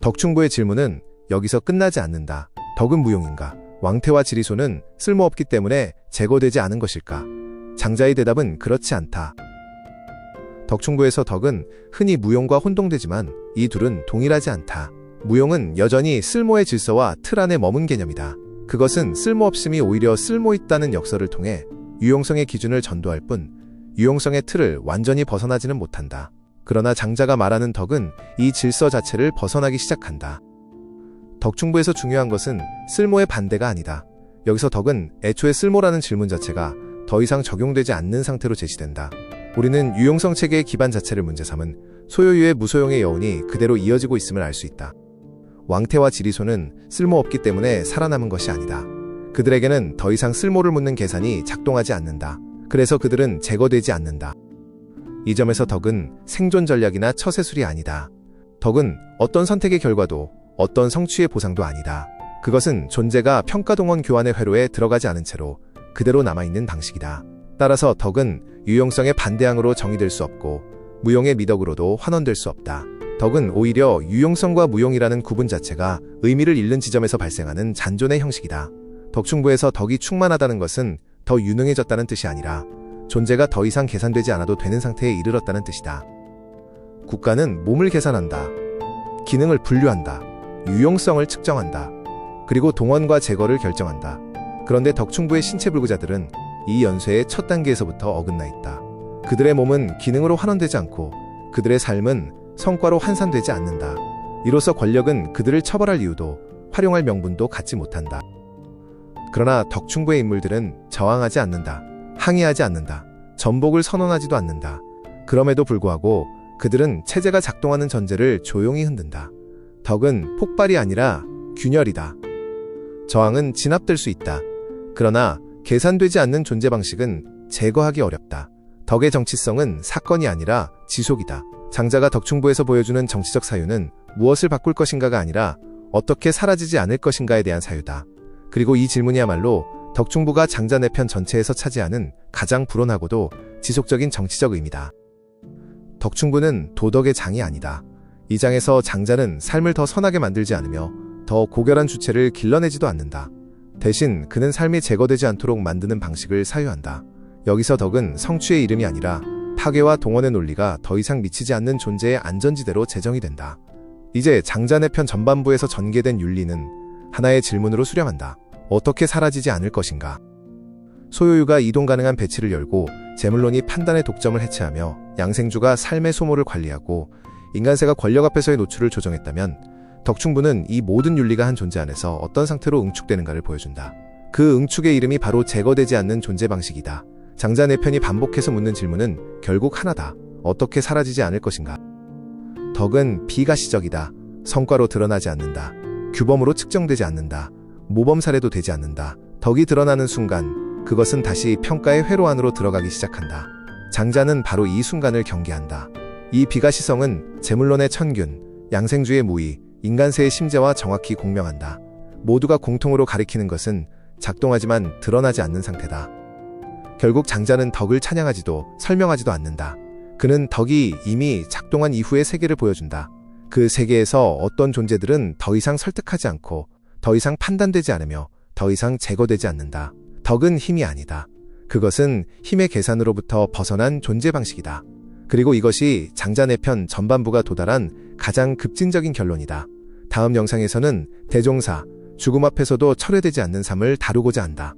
덕충부의 질문은 여기서 끝나지 않는다. 덕은 무용인가? 왕태와 지리소는 쓸모없기 때문에 제거되지 않은 것일까? 장자의 대답은 그렇지 않다. 덕충부에서 덕은 흔히 무용과 혼동되지만 이 둘은 동일하지 않다. 무용은 여전히 쓸모의 질서와 틀 안에 머문 개념이다. 그것은 쓸모없음이 오히려 쓸모있다는 역설을 통해 유용성의 기준을 전도할 뿐 유용성의 틀을 완전히 벗어나지는 못한다. 그러나 장자가 말하는 덕은 이 질서 자체를 벗어나기 시작한다. 덕충부에서 중요한 것은 쓸모의 반대가 아니다. 여기서 덕은 애초에 쓸모라는 질문 자체가 더 이상 적용되지 않는 상태로 제시된다. 우리는 유용성 체계의 기반 자체를 문제 삼은 소요유의 무소용의 여운이 그대로 이어지고 있음을 알 수 있다. 왕태와 지리소는 쓸모없기 때문에 살아남은 것이 아니다. 그들에게는 더 이상 쓸모를 묻는 계산이 작동하지 않는다. 그래서 그들은 제거되지 않는다. 이 점에서 덕은 생존 전략이나 처세술이 아니다. 덕은 어떤 선택의 결과도 어떤 성취의 보상도 아니다. 그것은 존재가 평가동원 교환의 회로에 들어가지 않은 채로 그대로 남아있는 방식이다. 따라서 덕은 유용성의 반대항으로 정의될 수 없고 무용의 미덕으로도 환원될 수 없다. 덕은 오히려 유용성과 무용이라는 구분 자체가 의미를 잃는 지점에서 발생하는 잔존의 형식이다. 덕충부에서 덕이 충만하다는 것은 더 유능해졌다는 뜻이 아니라 존재가 더 이상 계산되지 않아도 되는 상태에 이르렀다는 뜻이다. 국가는 몸을 계산한다. 기능을 분류한다. 유용성을 측정한다. 그리고 동원과 제거를 결정한다. 그런데 덕충부의 신체불구자들은 이 연쇄의 첫 단계에서부터 어긋나 있다. 그들의 몸은 기능으로 환원되지 않고 그들의 삶은 성과로 환산되지 않는다. 이로써 권력은 그들을 처벌할 이유도 활용할 명분도 갖지 못한다. 그러나 덕충부의 인물들은 저항하지 않는다. 항의하지 않는다. 전복을 선언하지도 않는다. 그럼에도 불구하고 그들은 체제가 작동하는 전제를 조용히 흔든다. 덕은 폭발이 아니라 균열이다. 저항은 진압될 수 있다. 그러나 계산되지 않는 존재 방식은 제거하기 어렵다. 덕의 정치성은 사건이 아니라 지속이다. 장자가 덕충부에서 보여주는 정치적 사유는 무엇을 바꿀 것인가가 아니라 어떻게 사라지지 않을 것인가에 대한 사유다. 그리고 이 질문이야말로 덕충부가 장자 내편 전체에서 차지하는 가장 불온하고도 지속적인 정치적 의미다. 덕충부는 도덕의 장이 아니다. 이 장에서 장자는 삶을 더 선하게 만들지 않으며 더 고결한 주체를 길러내지도 않는다. 대신 그는 삶이 제거되지 않도록 만드는 방식을 사유한다. 여기서 덕은 성취의 이름이 아니라 파괴와 동원의 논리가 더 이상 미치지 않는 존재의 안전지대로 제정이 된다. 이제 장자 내편 전반부에서 전개된 윤리는 하나의 질문으로 수렴한다. 어떻게 사라지지 않을 것인가? 소요유가 이동 가능한 배치를 열고 재물론이 판단의 독점을 해체하며 양생주가 삶의 소모를 관리하고 인간세가 권력 앞에서의 노출을 조정했다면 덕충부는 이 모든 윤리가 한 존재 안에서 어떤 상태로 응축되는가를 보여준다. 그 응축의 이름이 바로 제거되지 않는 존재 방식이다. 장자 내편이 반복해서 묻는 질문은 결국 하나다. 어떻게 사라지지 않을 것인가? 덕은 비가시적이다. 성과로 드러나지 않는다. 규범으로 측정되지 않는다. 모범 사례도 되지 않는다. 덕이 드러나는 순간 그것은 다시 평가의 회로 안으로 들어가기 시작한다. 장자는 바로 이 순간을 경계한다. 이 비가시성은 재물론의 천균, 양생주의 무의, 인간세의 심재와 정확히 공명한다. 모두가 공통으로 가리키는 것은 작동하지만 드러나지 않는 상태다. 결국 장자는 덕을 찬양하지도 설명하지도 않는다. 그는 덕이 이미 작동한 이후의 세계를 보여준다. 그 세계에서 어떤 존재들은 더 이상 설득하지 않고 더 이상 판단되지 않으며 더 이상 제거되지 않는다. 덕은 힘이 아니다. 그것은 힘의 계산으로부터 벗어난 존재 방식이다. 그리고 이것이 장자 내편 전반부가 도달한 가장 급진적인 결론이다. 다음 영상에서는 대종사, 죽음 앞에서도 철회되지 않는 삶을 다루고자 한다.